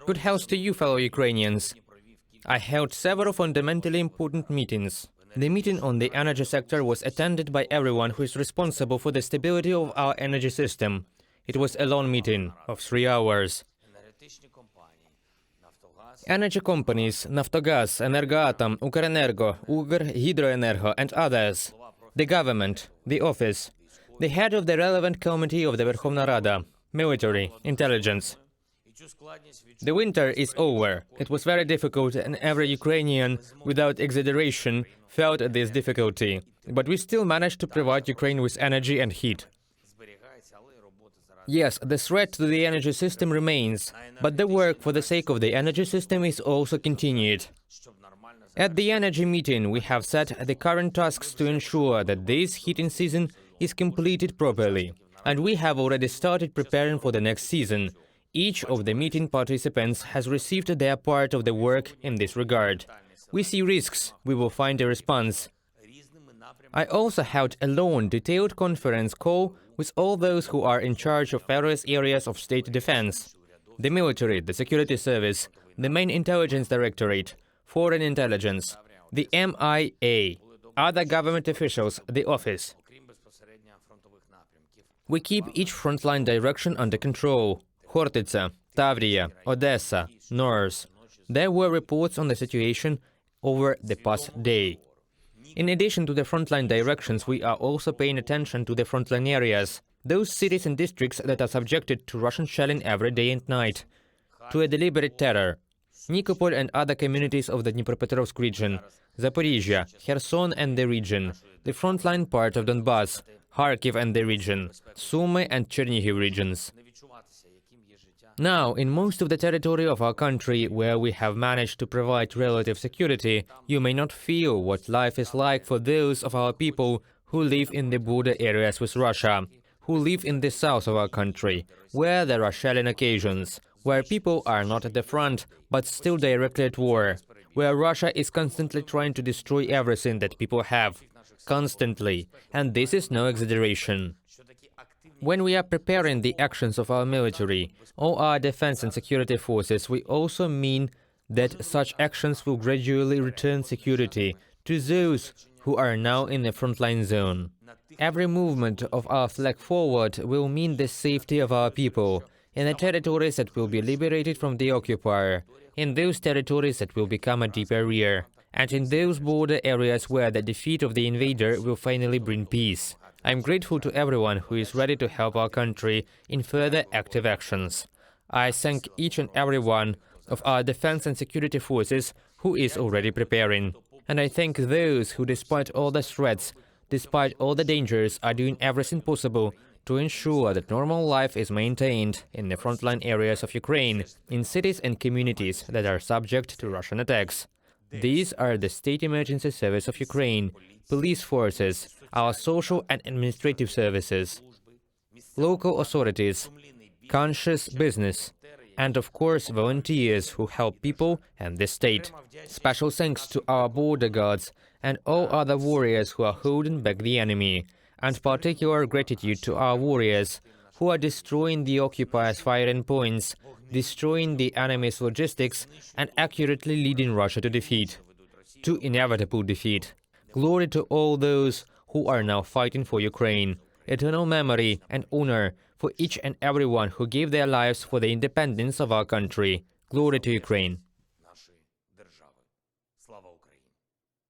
Good health to you, fellow Ukrainians. I held several fundamentally important meetings. The meeting on the energy sector was attended by everyone who is responsible for the stability of our energy system. It was a long meeting of 3 hours. Energy companies, Naftogaz, Energoatom, Ukrenergo, Hydroenergo and others, the government, the office, the head of the relevant committee of the Verkhovna Rada, military, intelligence. The winter is over. It was very difficult and every Ukrainian, without exaggeration, felt this difficulty. But we still managed to provide Ukraine with energy and heat. Yes, the threat to the energy system remains, but the work for the sake of the energy system is also continued. At the energy meeting, we have set the current tasks to ensure that this heating season is completed properly, and we have already started preparing for the next season. Each of the meeting participants has received their part of the work in this regard. We see risks, we will find a response. I also held a long, detailed conference call with all those who are in charge of various areas of state defense: the military, the security service, the main intelligence directorate, foreign intelligence, the MIA, other government officials, the office. We keep each frontline direction under control. Khortytsa, Tavria, Odessa, North. There were reports on the situation over the past day. In addition to the frontline directions, we are also paying attention to the frontline areas, those cities and districts that are subjected to Russian shelling every day and night, to a deliberate terror. Nikopol and other communities of the Dnipropetrovsk region, Zaporizhia, Kherson and the region, the frontline part of Donbass, Kharkiv and the region, Sumy and Chernihiv regions. Now, in most of the territory of our country where we have managed to provide relative security, you may not feel what life is like for those of our people who live in the border areas with Russia, who live in the south of our country, where there are shelling occasions, where people are not at the front, but still directly at war, where Russia is constantly trying to destroy everything that people have. Constantly, and this is no exaggeration. When we are preparing the actions of our military, or our defense and security forces, we also mean that such actions will gradually return security to those who are now in the frontline zone. Every movement of our flag forward will mean the safety of our people, in the territories that will be liberated from the occupier, in those territories that will become a deeper rear, and in those border areas where the defeat of the invader will finally bring peace. I am grateful to everyone who is ready to help our country in further active actions. I thank each and every one of our defense and security forces who is already preparing. And I thank those who, despite all the threats, despite all the dangers, are doing everything possible to ensure that normal life is maintained in the frontline areas of Ukraine, in cities and communities that are subject to Russian attacks. These are the State Emergency Service of Ukraine, police forces, our social and administrative services, local authorities, conscious business, and of course volunteers who help people and the state. Special thanks to our border guards and all other warriors who are holding back the enemy, and particular gratitude to our warriors who are destroying the occupiers' firing points, destroying the enemy's logistics, and accurately leading Russia to defeat, to inevitable defeat. Glory to all those who are now fighting for Ukraine. Eternal memory and honor for each and everyone who gave their lives for the independence of our country. Glory to Ukraine.